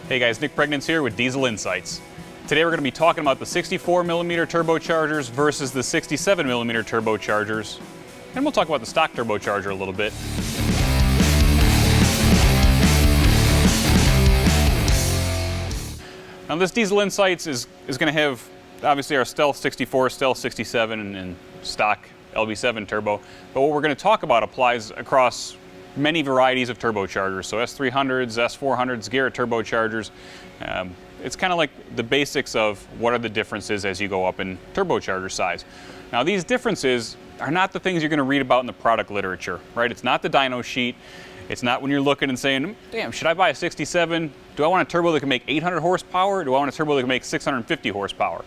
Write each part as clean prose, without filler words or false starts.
Hey guys, Nick Priegnitz here with Diesel Insights. Today we're going to be talking about the 64mm turbochargers versus the 67mm turbochargers, and we'll talk about the stock turbocharger a little bit. Now this Diesel Insights is going to have obviously our Stealth 64, Stealth 67, and stock LB7 turbo, but what we're going to talk about applies across many varieties of turbochargers, so S300s, S400s, Garrett turbochargers. It's kind of like the basics of what are the differences as you go up in turbocharger size. Now these differences are not the things you're going to read about in the product literature, right? It's not the dyno sheet. It's not when you're looking and saying, damn, should I buy a 67? Do I want a turbo that can make 800 horsepower? Or do I want a turbo that can make 650 horsepower?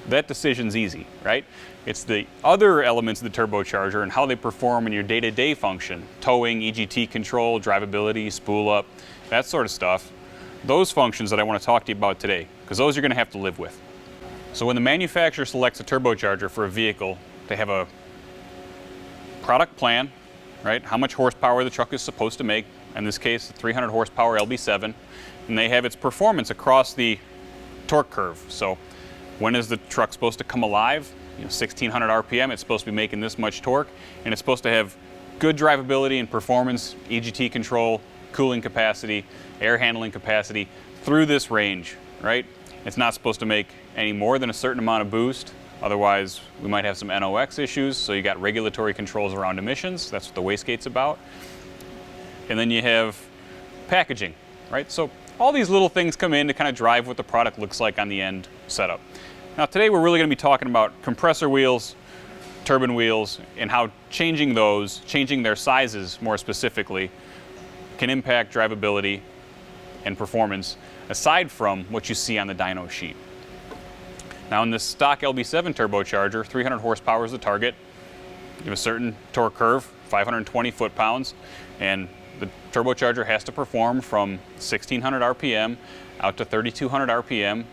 That decision's easy, right? It's the other elements of the turbocharger and how they perform in your day-to-day function. Towing, EGT control, drivability, spool up, that sort of stuff. Those functions that I want to talk to you about today, because those you're going to have to live with. So when the manufacturer selects a turbocharger for a vehicle, they have a product plan, right? How much horsepower the truck is supposed to make. In this case, 300 horsepower LB7. And they have its performance across the torque curve. So when is the truck supposed to come alive? 1600 RPM, it's supposed to be making this much torque, and it's supposed to have good drivability and performance, EGT control, cooling capacity, air handling capacity through this range, right? It's not supposed to make any more than a certain amount of boost, otherwise we might have some NOx issues, so you got regulatory controls around emissions, that's what the wastegate's about. And then you have packaging, right? So all these little things come in to kind of drive what the product looks like on the end setup. Now today we're really going to be talking about compressor wheels, turbine wheels, and how changing those, changing their sizes more specifically, can impact drivability and performance aside from what you see on the dyno sheet. Now in this stock LB7 turbocharger, 300 horsepower is the target. You have a certain torque curve, 520 foot-pounds, and the turbocharger has to perform from 1600 RPM out to 3200 RPM.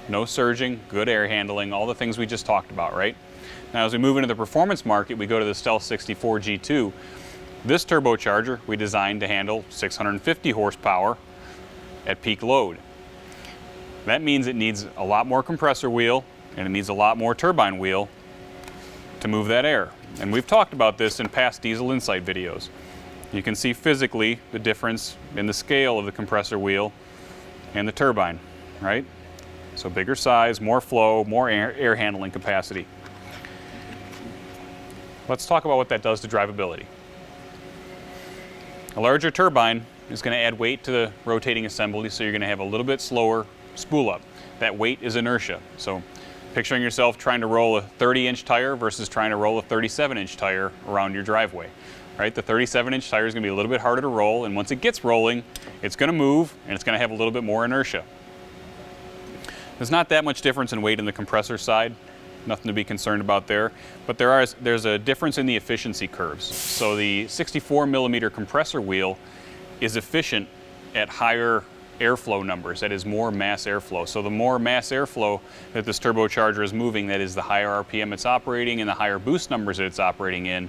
No surging, good air handling, all the things we just talked about, right? Now as we move into the performance market, we go to the Stealth 64 G2. This turbocharger we designed to handle 650 horsepower at peak load. That means it needs a lot more compressor wheel and it needs a lot more turbine wheel to move that air. And we've talked about this in past Diesel Insight videos. You can see physically the difference in the scale of the compressor wheel and the turbine, right? So bigger size, more flow, more air handling capacity. Let's talk about what that does to drivability. A larger turbine is going to add weight to the rotating assembly, so you're going to have a little bit slower spool up. That weight is inertia. So picturing yourself trying to roll a 30-inch tire versus trying to roll a 37-inch tire around your driveway. Right? The 37-inch tire is going to be a little bit harder to roll, and once it gets rolling, it's going to move and it's going to have a little bit more inertia. There's not that much difference in weight in the compressor side, nothing to be concerned about there, but there's a difference in the efficiency curves. So the 64mm compressor wheel is efficient at higher airflow numbers, that is more mass airflow. So the more mass airflow that this turbocharger is moving, that is the higher RPM it's operating and the higher boost numbers that it's operating in,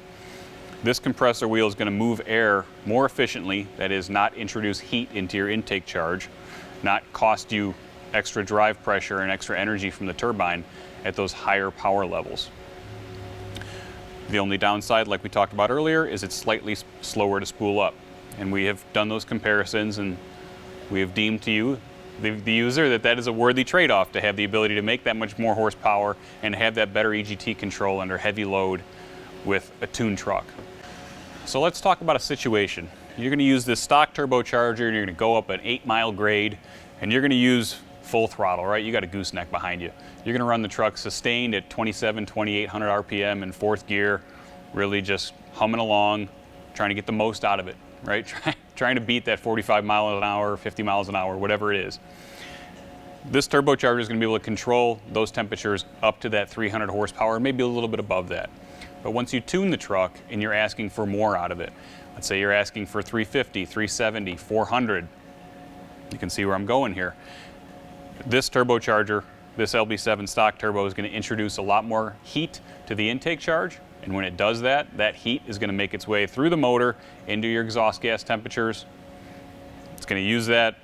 this compressor wheel is going to move air more efficiently, that is not introduce heat into your intake charge, not cost you extra drive pressure and extra energy from the turbine at those higher power levels. The only downside, like we talked about earlier, is it's slightly slower to spool up. And we have done those comparisons and we have deemed to you, the user, that is a worthy trade-off to have the ability to make that much more horsepower and have that better EGT control under heavy load with a tuned truck. So let's talk about a situation. You're going to use this stock turbocharger and you're going to go up an 8-mile grade and you're going to use full throttle, right? You got a gooseneck behind you. You're going to run the truck sustained at 2,800 RPM in fourth gear, really just humming along, trying to get the most out of it, right? Trying to beat that 45 miles an hour, 50 miles an hour, whatever it is. This turbocharger is going to be able to control those temperatures up to that 300 horsepower, maybe a little bit above that. But once you tune the truck and you're asking for more out of it, let's say you're asking for 350, 370, 400, you can see where I'm going here. This turbocharger, this LB7 stock turbo, is going to introduce a lot more heat to the intake charge, and when it does that, that heat is going to make its way through the motor into your exhaust gas temperatures. It's going to use that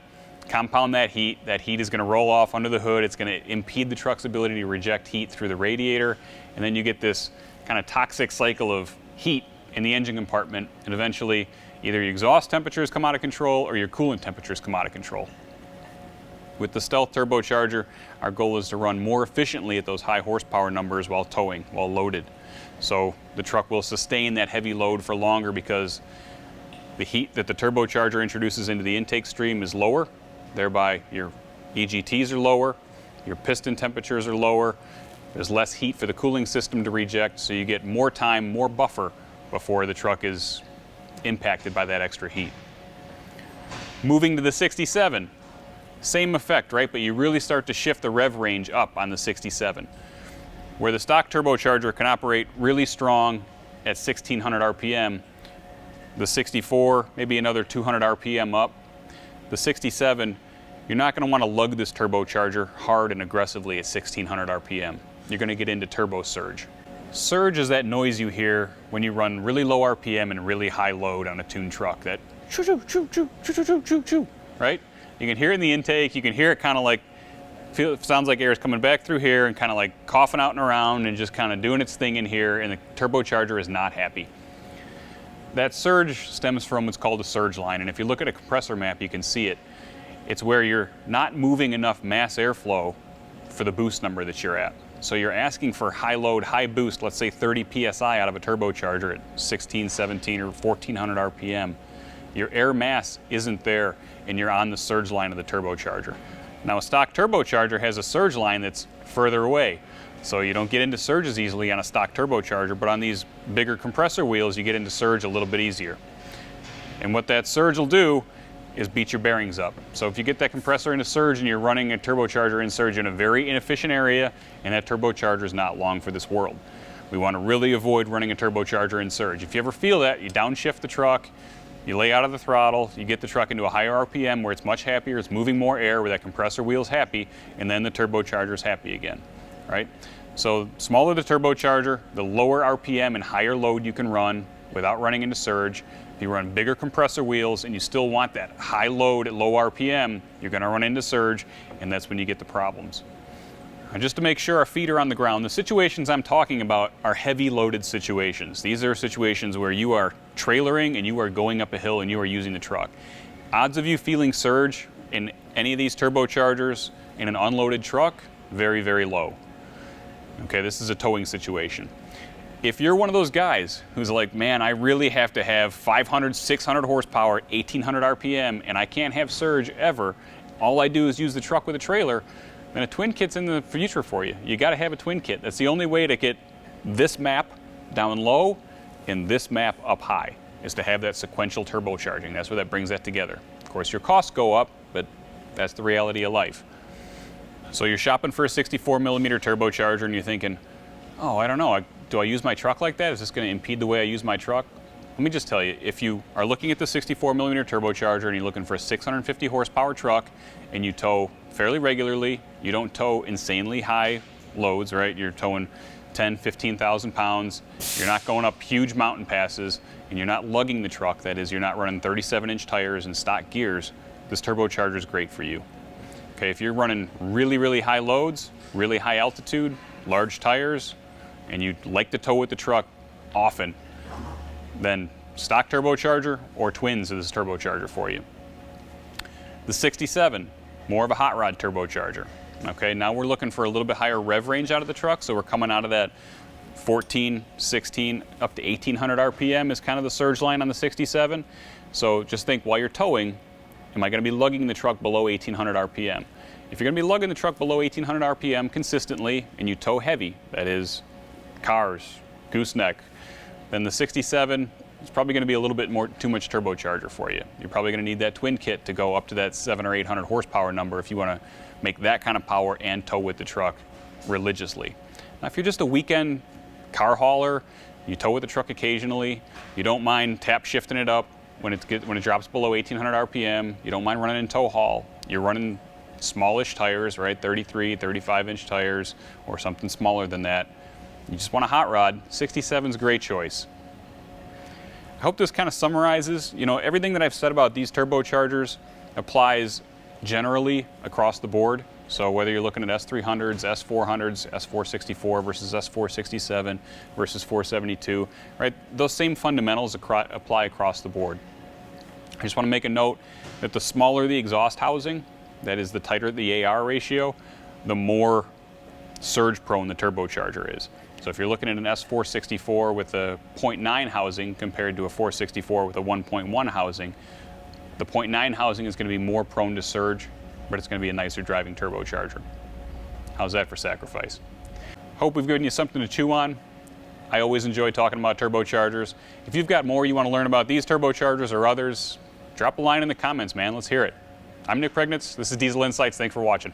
compound that heat. That heat is going to roll off under the hood. It's going to impede the truck's ability to reject heat through the radiator. And then you get this kind of toxic cycle of heat in the engine compartment. And eventually, either your exhaust temperatures come out of control or your coolant temperatures come out of control. With the Stealth turbocharger, our goal is to run more efficiently at those high horsepower numbers while towing, while loaded. So the truck will sustain that heavy load for longer because the heat that the turbocharger introduces into the intake stream is lower, thereby your EGTs are lower, your piston temperatures are lower, there's less heat for the cooling system to reject, so you get more time, more buffer before the truck is impacted by that extra heat. Moving to the 67, same effect, right? But you really start to shift the rev range up on the 67. Where the stock turbocharger can operate really strong at 1600 RPM, the 64, maybe another 200 RPM up. The 67, you're not going to want to lug this turbocharger hard and aggressively at 1600 RPM. You're going to get into turbo surge. Surge is that noise you hear when you run really low RPM and really high load on a tuned truck. That choo choo choo choo choo choo choo choo choo, right? You can hear it in the intake. You can hear it kind of like, sounds like air is coming back through here and kind of like coughing out and around and just kind of doing its thing in here, and the turbocharger is not happy. That surge stems from what's called a surge line, and if you look at a compressor map, you can see it. It's where you're not moving enough mass airflow for the boost number that you're at. So you're asking for high load, high boost, let's say 30 PSI out of a turbocharger at 16, 17, or 1400 RPM. Your air mass isn't there, and you're on the surge line of the turbocharger. Now a stock turbocharger has a surge line that's further away, so you don't get into surge as easily on a stock turbocharger, but on these bigger compressor wheels, you get into surge a little bit easier. And what that surge will do is beat your bearings up. So if you get that compressor into surge and you're running a turbocharger in surge in a very inefficient area, and that turbocharger is not long for this world. We want to really avoid running a turbocharger in surge. If you ever feel that, you downshift the truck, you lay out of the throttle, you get the truck into a higher RPM where it's much happier, it's moving more air, where that compressor wheel's happy, and then the turbocharger's happy again, right? So smaller the turbocharger, the lower RPM and higher load you can run without running into surge. If you run bigger compressor wheels and you still want that high load at low RPM, you're gonna run into surge, and that's when you get the problems. And just to make sure our feet are on the ground, the situations I'm talking about are heavy loaded situations. These are situations where you are trailering and you are going up a hill and you are using the truck. Odds of you feeling surge in any of these turbochargers in an unloaded truck, very, very low. Okay, this is a towing situation. If you're one of those guys who's like, man, I really have to have 500, 600 horsepower, 1800 RPM, and I can't have surge ever, all I do is use the truck with a trailer, then a twin kit's in the future for you. You gotta have a twin kit. That's the only way to get this map down low and this map up high, is to have that sequential turbocharging. That's where that brings that together. Of course, your costs go up, but that's the reality of life. So you're shopping for a 64 millimeter turbocharger and you're thinking, oh, I don't know, do I use my truck like that? Is this gonna impede the way I use my truck? Let me just tell you, if you are looking at the 64 millimeter turbocharger and you're looking for a 650 horsepower truck and you tow fairly regularly, you don't tow insanely high loads, right? You're towing 10, 15,000 pounds, you're not going up huge mountain passes, and you're not lugging the truck, that is, you're not running 37-inch tires and stock gears, this turbocharger is great for you. Okay, if you're running really, really high loads, really high altitude, large tires, and you like to tow with the truck often, then stock turbocharger or twins is this turbocharger for you. The 67, more of a hot rod turbocharger. Okay, now we're looking for a little bit higher rev range out of the truck, so we're coming out of that 14, 16, up to 1800 RPM is kind of the surge line on the 67. So just think, while you're towing, am I going to be lugging the truck below 1800 RPM? If you're going to be lugging the truck below 1800 RPM consistently and you tow heavy, that is cars, gooseneck, then the 67 is probably going to be a little bit more too much turbocharger for you. You're probably going to need that twin kit to go up to that 700 or 800 horsepower number if you want to make that kind of power and tow with the truck religiously. Now, if you're just a weekend car hauler, you tow with the truck occasionally, you don't mind tap shifting it up when it drops below 1800 RPM, you don't mind running in tow haul, you're running smallish tires, right, 33, 35-inch tires, or something smaller than that, you just want a hot rod, 67 is a great choice. I hope this kind of summarizes, everything that I've said about these turbochargers applies generally across the board. So whether you're looking at S300s, S400s, S464 versus S467 versus 472, right? Those same fundamentals apply across the board. I just want to make a note that the smaller the exhaust housing, that is the tighter the AR ratio, the more surge prone the turbocharger is. So if you're looking at an S464 with a 0.9 housing compared to a 464 with a 1.1 housing, the 0.9 housing is going to be more prone to surge, but it's going to be a nicer driving turbocharger. How's that for sacrifice? Hope we've given you something to chew on. I always enjoy talking about turbochargers. If you've got more you want to learn about these turbochargers or others, drop a line in the comments, man. Let's hear it. I'm Nick Priegnitz. This is Diesel Insights. Thanks for watching.